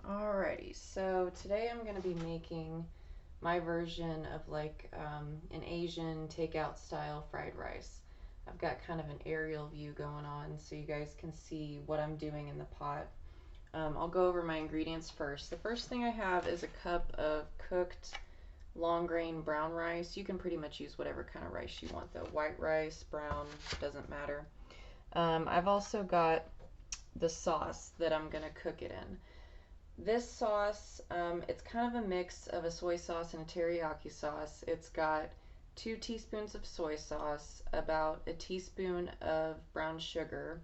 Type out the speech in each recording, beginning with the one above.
Alrighty, so today I'm going to be making my version of like an Asian takeout style fried rice. I've got kind of an aerial view going on so you guys can see what I'm doing in the pot. I'll go over my ingredients first. The first thing I have is a cup of cooked long grain brown rice. You can pretty much use whatever kind of rice you want though. White rice, brown, doesn't matter. I've also got the sauce that I'm going to cook it in. This sauce, it's kind of a mix of a soy sauce and a teriyaki sauce. It's got 2 teaspoons of soy sauce, about a teaspoon of brown sugar,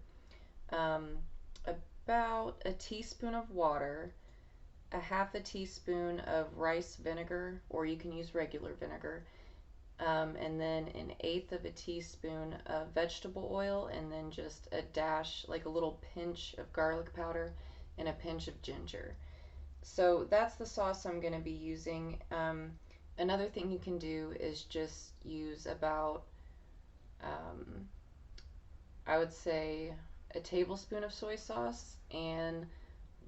about a teaspoon of water, a half a teaspoon of rice vinegar, or you can use regular vinegar, and then an eighth of a teaspoon of vegetable oil, and then just a dash, like a little pinch of garlic powder and a pinch of ginger. So that's the sauce I'm going to be using. Another thing you can do is just use about, I would say, a tablespoon of soy sauce and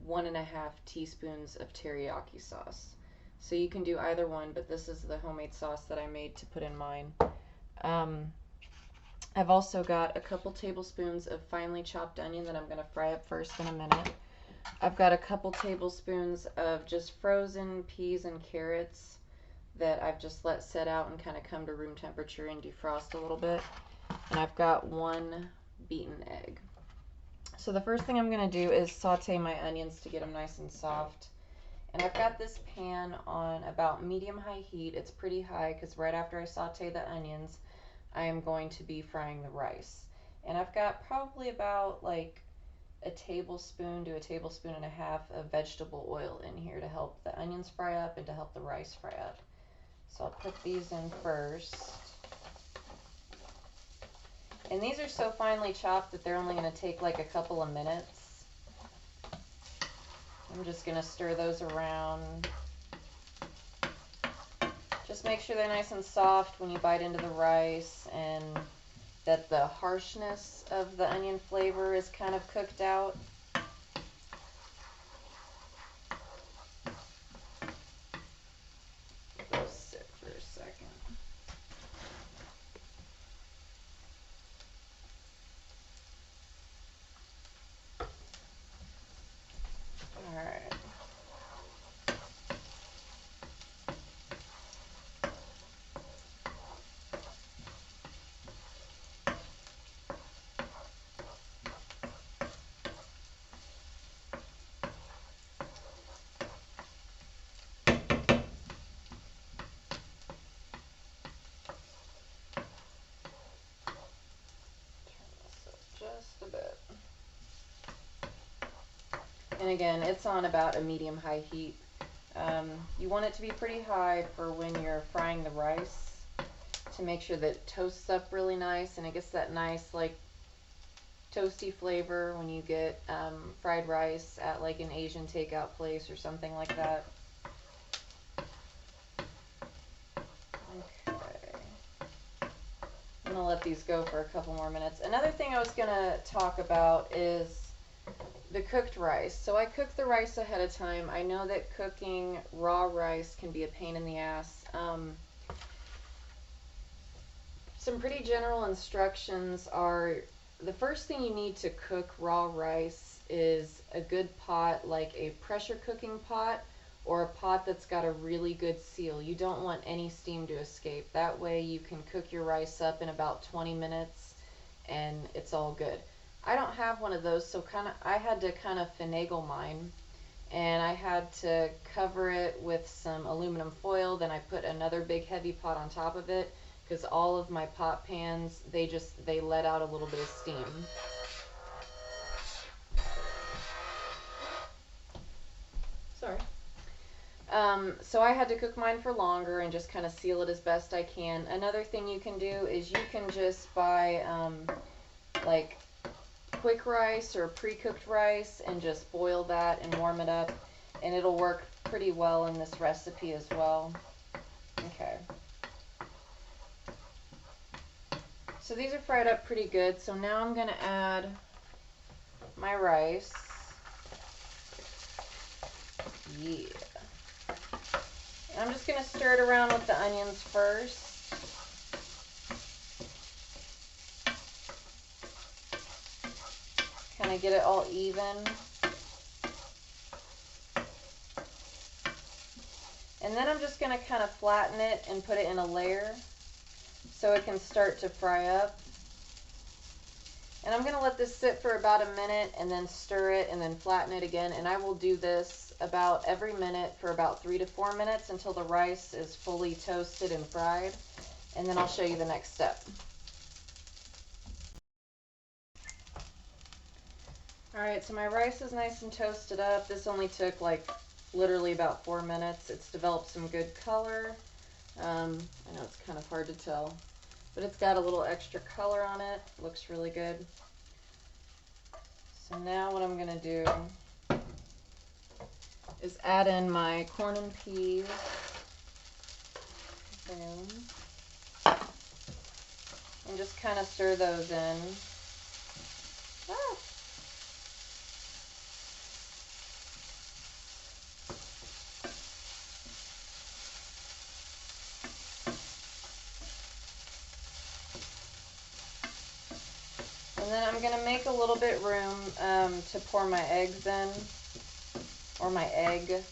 1.5 teaspoons of teriyaki sauce. So you can do either one, but this is the homemade sauce that I made to put in mine. I've also got a couple tablespoons of finely chopped onion that I'm going to fry up first in a minute. I've got a couple tablespoons of just frozen peas and carrots that I've just let set out and kind of come to room temperature and defrost a little bit. And I've got 1 beaten egg. So the first thing I'm going to do is saute my onions to get them nice and soft. And I've got this pan on about medium-high heat. It's pretty high because right after I saute the onions, I am going to be frying the rice. And I've got probably about like a tablespoon to a tablespoon and a half of vegetable oil in here to help the onions fry up and to help the rice fry up. So I'll put these in first. And these are so finely chopped that they're only going to take like a couple of minutes. I'm just going to stir those around. Just make sure they're nice and soft when you bite into the rice, and that the harshness of the onion flavor is kind of cooked out. Those sit for a second. All right. Just a bit. And again, it's on about a medium-high heat. You want it to be pretty high for when you're frying the rice to make sure that it toasts up really nice and it gets that nice like toasty flavor when you get fried rice at like an Asian takeout place or something like that. Okay. I'm gonna let these go for a couple more minutes. Another thing I was gonna talk about is the cooked rice. So I cook the rice ahead of time. I know that cooking raw rice can be a pain in the ass. Some pretty general instructions are, the first thing you need to cook raw rice is a good pot, like a pressure cooking pot or a pot that's got a really good seal. You don't want any steam to escape. That way you can cook your rice up in about 20 minutes and it's all good. I don't have one of those, so I had to kind of finagle mine, and I had to cover it with some aluminum foil. Then I put another big heavy pot on top of it because all of my pot pans, they let out a little bit of steam. Sorry. So I had to cook mine for longer and just kind of seal it as best I can. Another thing you can do is you can just buy like quick rice or pre-cooked rice and just boil that and warm it up, and it'll work pretty well in this recipe as well. Okay. So these are fried up pretty good. So now I'm going to add my rice. Yeah. And I'm just going to stir it around with the onions first. Kind of get it all even. And then I'm just going to kind of flatten it and put it in a layer so it can start to fry up. And I'm going to let this sit for about a minute and then stir it and then flatten it again. And I will do this about every minute for about 3 to 4 minutes until the rice is fully toasted and fried. And then I'll show you the next step. Alright, so my rice is nice and toasted up. This only took like literally about 4 minutes. It's developed some good color. I know it's kind of hard to tell, but it's got a little extra color on it. Looks really good. So now what I'm going to do is add in my corn and peas. Boom. And just kind of stir those in. Ah. And then I'm going to make a little bit room to pour my eggs in, or my egg.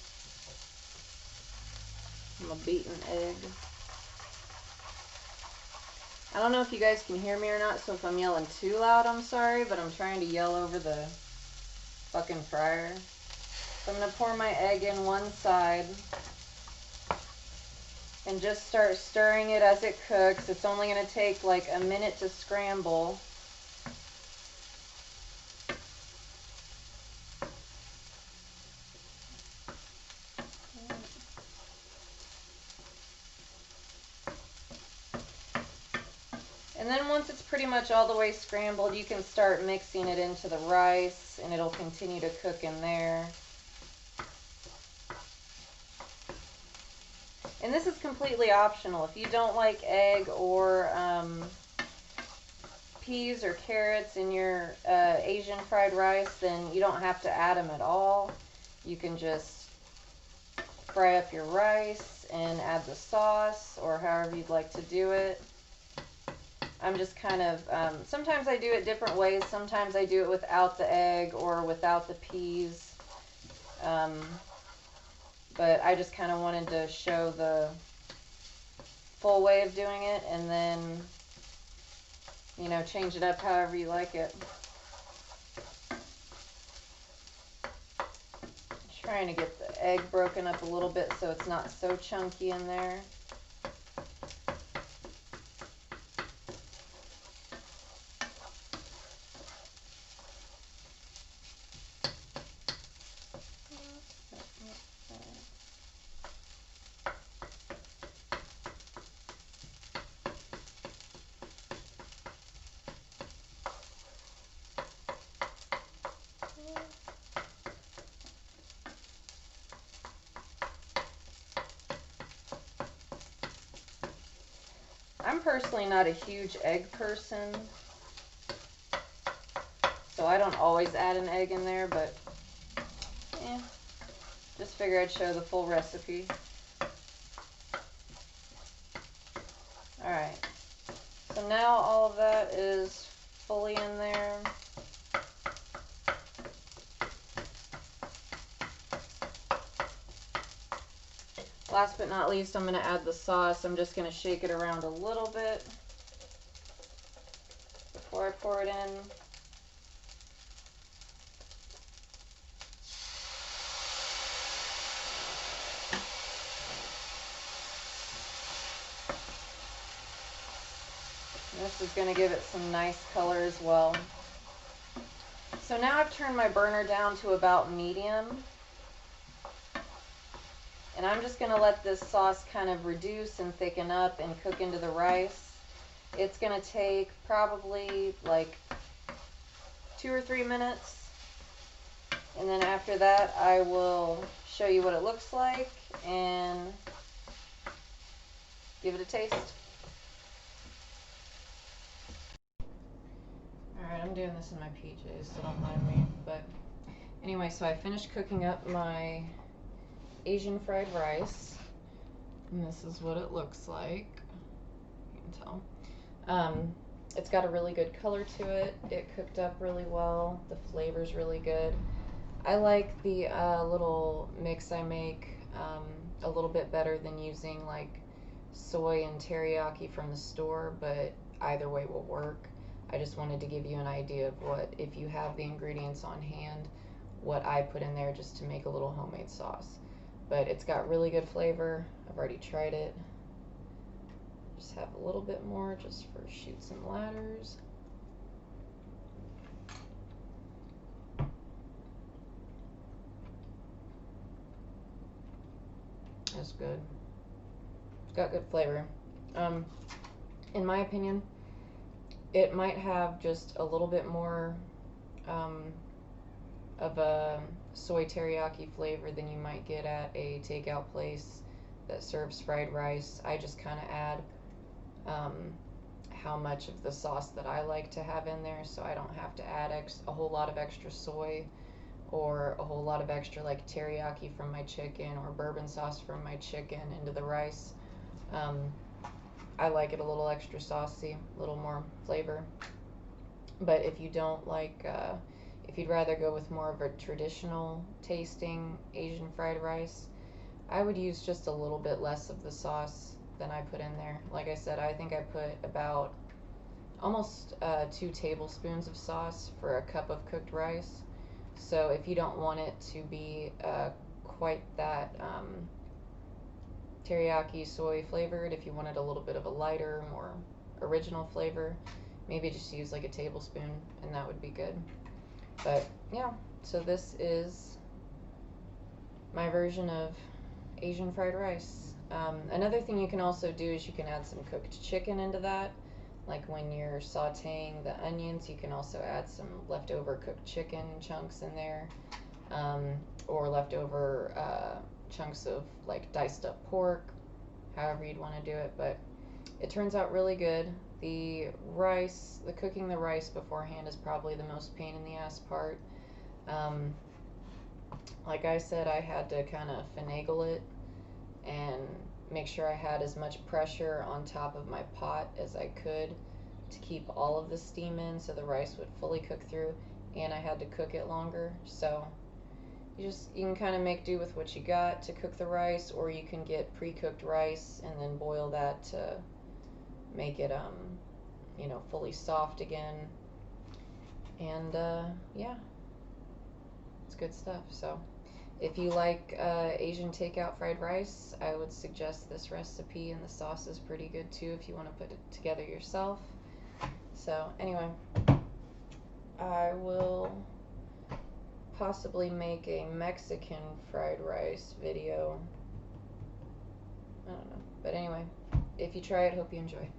I'm a beaten egg. I don't know if you guys can hear me or not, so if I'm yelling too loud, I'm sorry, but I'm trying to yell over the fucking fryer. So I'm going to pour my egg in one side and just start stirring it as it cooks. It's only going to take like a minute to scramble. And then once it's pretty much all the way scrambled, you can start mixing it into the rice and it'll continue to cook in there. And this is completely optional. If you don't like egg or peas or carrots in your Asian fried rice, then you don't have to add them at all. You can just fry up your rice and add the sauce or however you'd like to do it. I'm just kind of, sometimes I do it different ways. Sometimes I do it without the egg or without the peas. But I just kind of wanted to show the full way of doing it and then, you know, change it up however you like it. Trying to get the egg broken up a little bit so it's not so chunky in there. I'm personally not a huge egg person, so I don't always add an egg in there, but just figure I'd show the full recipe. Alright, so now all of that is fully in there. Last but not least, I'm going to add the sauce. I'm just going to shake it around a little bit before I pour it in. And this is going to give it some nice color as well. So now I've turned my burner down to about medium. And I'm just going to let this sauce kind of reduce and thicken up and cook into the rice. It's going to take probably like 2 or 3 minutes. And then after that, I will show you what it looks like and give it a taste. Alright, I'm doing this in my PJs, so don't mind me. But anyway, so I finished cooking up my Asian fried rice, and this is what it looks like. You can tell. It's got a really good color to it. It cooked up really well. The flavor's really good. I like the little mix I make a little bit better than using like soy and teriyaki from the store, but either way will work. I just wanted to give you an idea of what, if you have the ingredients on hand, what I put in there just to make a little homemade sauce. But it's got really good flavor. I've already tried it. Just have a little bit more just for shoots and ladders. That's good. It's got good flavor. In my opinion, it might have just a little bit more of a soy teriyaki flavor than you might get at a takeout place that serves fried rice. I just kind of add how much of the sauce that I like to have in there, so I don't have to add a whole lot of extra soy or a whole lot of extra like teriyaki from my chicken or bourbon sauce from my chicken into the rice. I like it a little extra saucy, a little more flavor. But if you don't like, if you'd rather go with more of a traditional tasting Asian fried rice, I would use just a little bit less of the sauce than I put in there. Like I said, I think I put about almost 2 tablespoons of sauce for a cup of cooked rice. So if you don't want it to be quite that teriyaki soy flavored, if you wanted a little bit of a lighter, more original flavor, maybe just use like a tablespoon and that would be good. But yeah, so this is my version of Asian fried rice. Another thing you can also do is you can add some cooked chicken into that. Like when you're sauteing the onions, you can also add some leftover cooked chicken chunks in there, or leftover chunks of like diced up pork, however you'd want to do it. But it turns out really good. The rice, the cooking the rice beforehand is probably the most pain in the ass part. Like I said, I had to kind of finagle it and make sure I had as much pressure on top of my pot as I could to keep all of the steam in so the rice would fully cook through, and I had to cook it longer. So you can kind of make do with what you got to cook the rice, or you can get pre-cooked rice and then boil that to make it you know, fully soft again. And yeah, it's good stuff. So if you like Asian takeout fried rice, I would suggest this recipe, and the sauce is pretty good too if you want to put it together yourself. So anyway, I will possibly make a Mexican fried rice video. I don't know. But anyway, if you try it, hope you enjoy.